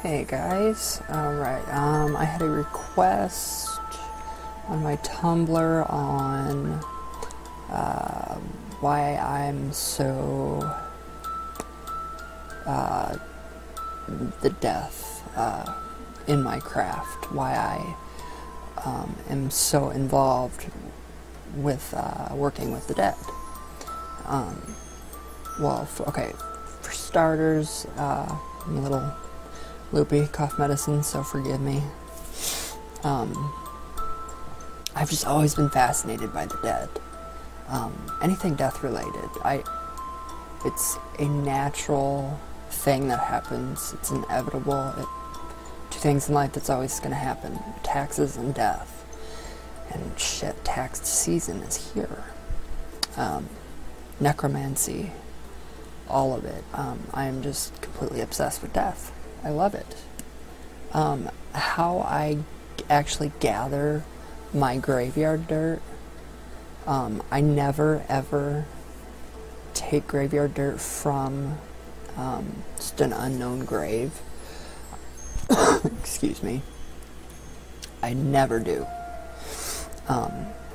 Hey guys, alright, I had a request on my Tumblr on why I'm so the death in my craft, why I am so involved with working with the dead. Well, for starters, I'm a little loopy, cough medicine, so forgive me. I've just always been fascinated by the dead. Anything death related. It's a natural thing that happens. It's inevitable. Two things in life that's always going to happen: taxes and death. And shit, tax season is here. Necromancy, all of it. I am just completely obsessed with death. I love it. How I actually gather my graveyard dirt, I never ever take graveyard dirt from just an unknown grave. Excuse me. I never do.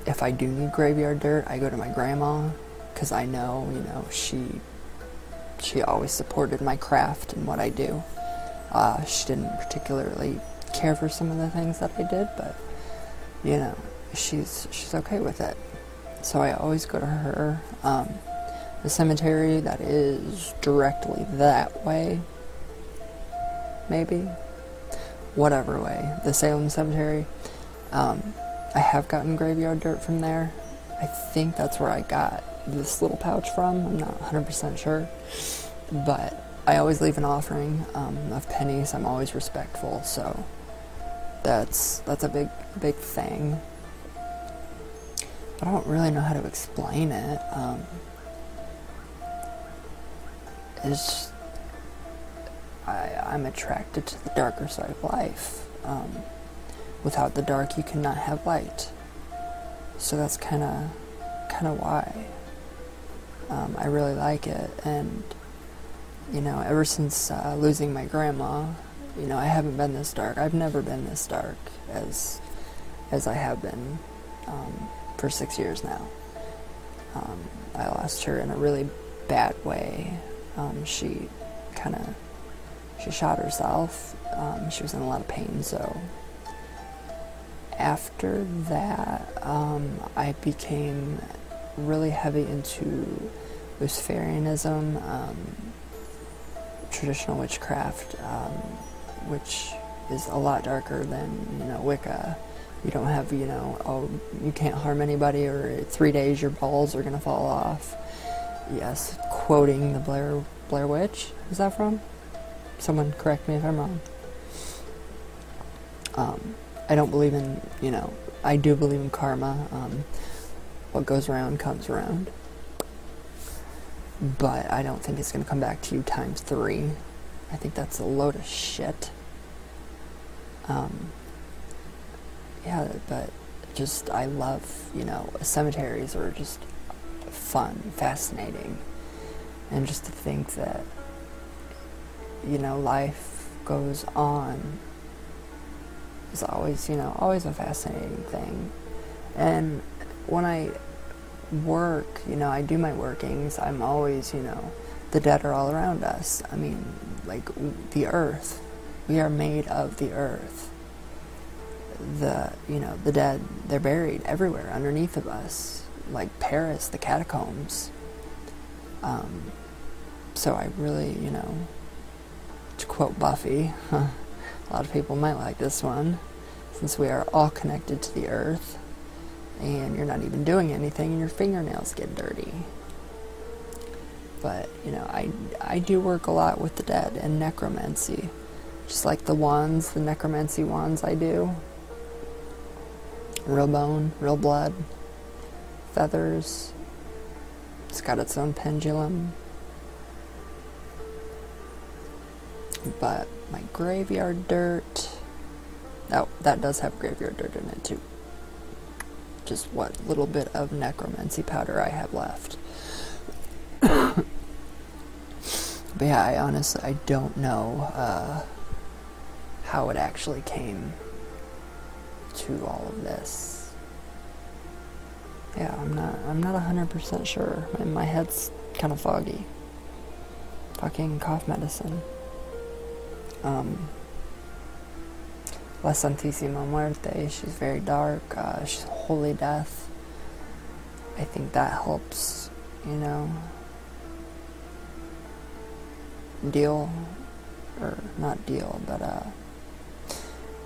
If I do need graveyard dirt, I go to my grandma, because I know, she always supported my craft and what I do. She didn't particularly care for some of the things that I did, but, she's okay with it. So I always go to her. The cemetery that is directly that way, maybe, whatever way, the Salem Cemetery, I have gotten graveyard dirt from there. I think that's where I got this little pouch from. I'm not 100% sure, but I always leave an offering of pennies. I'm always respectful, so that's a big thing. But I don't really know how to explain it. It's I'm attracted to the darker side of life. Without the dark, you cannot have light. So that's kind of why I really like it. And ever since losing my grandma, I haven't been this dark. I've never been this dark as I have been for 6 years now. I lost her in a really bad way. She shot herself. She was in a lot of pain, so after that, I became really heavy into Luciferianism, traditional witchcraft, which is a lot darker than, Wicca. You don't have, oh, you can't harm anybody, or 3 days your balls are going to fall off. Yes, quoting the Blair Witch. Is that from? Someone correct me if I'm wrong. I don't believe in, I do believe in karma. What goes around comes around. But I don't think it's going to come back to you times 3. I think that's a load of shit. Yeah, but just, I love, cemeteries are just fun, fascinating. And just to think that, life goes on is always, always a fascinating thing. And when I work, I do my workings, I'm always, the dead are all around us. I mean, like, the earth. We are made of the earth. The dead, they're buried everywhere underneath of us. Like Paris, the catacombs. So I really, to quote Buffy, a lot of people might like this one, since we are all connected to the earth, and you're not even doing anything and your fingernails get dirty. But, I do work a lot with the dead and necromancy. Just like the wands, the necromancy wands I do. Real bone, real blood, feathers. It's got its own pendulum. But my graveyard dirt, oh, that does have graveyard dirt in it too. Just what little bit of necromancy powder I have left. But yeah, I honestly, I don't know how it actually came to all of this. Yeah, I'm not 100% sure. My head's kind of foggy. Fucking cough medicine. La Santísima Muerte, she's very dark. She's holy death. I think that helps, you know, deal, or not deal, but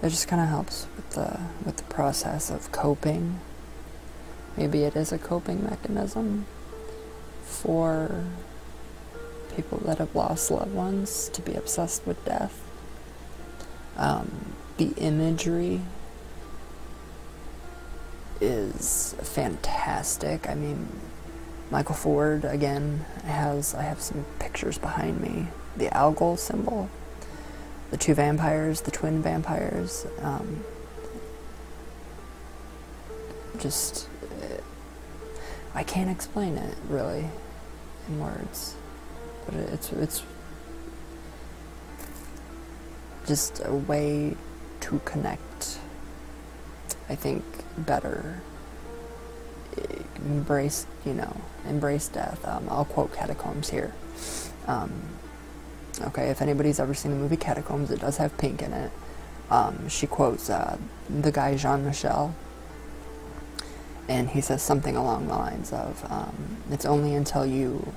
it just kind of helps with the process of coping. Maybe it is a coping mechanism for people that have lost loved ones to be obsessed with death. The imagery is fantastic. I mean, Michael Ford, again, I have some pictures behind me. The algal symbol, the two vampires, the twin vampires, I can't explain it, really, in words, but it's just a way to connect, I think, better, embrace death. I'll quote Catacombs here. Okay, if anybody's ever seen the movie Catacombs, it does have pink in it. She quotes the guy Jean-Michel, and he says something along the lines of, it's only until you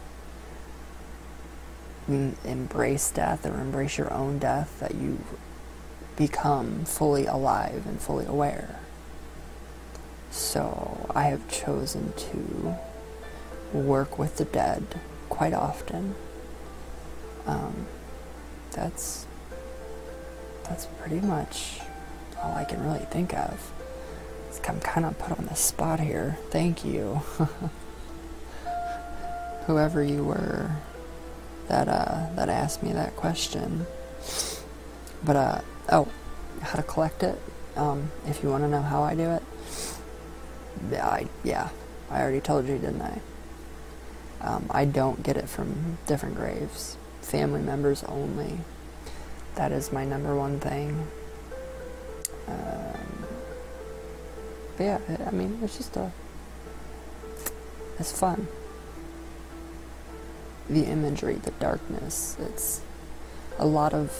embrace death or embrace your own death that you become fully alive and fully aware. So I have chosen to work with the dead quite often. That's pretty much all I can really think of. I'm kind of put on the spot here. Thank you. Whoever you were that asked me that question. But how to collect it? If you want to know how I do it, I already told you, didn't I? I don't get it from different graves. Family members only. That is my number one thing. But yeah, I mean, it's just it's fun. The imagery, the darkness, it's a lot of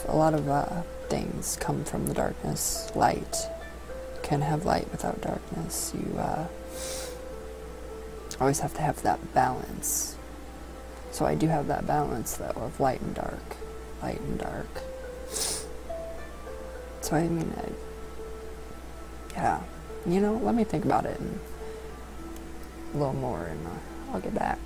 things come from the darkness. Light. You can't have light without darkness. You always have to have that balance. So I do have that balance, though, of light and dark. Light and dark. So I mean, yeah. You know, let me think about it a little more, and I'll get back.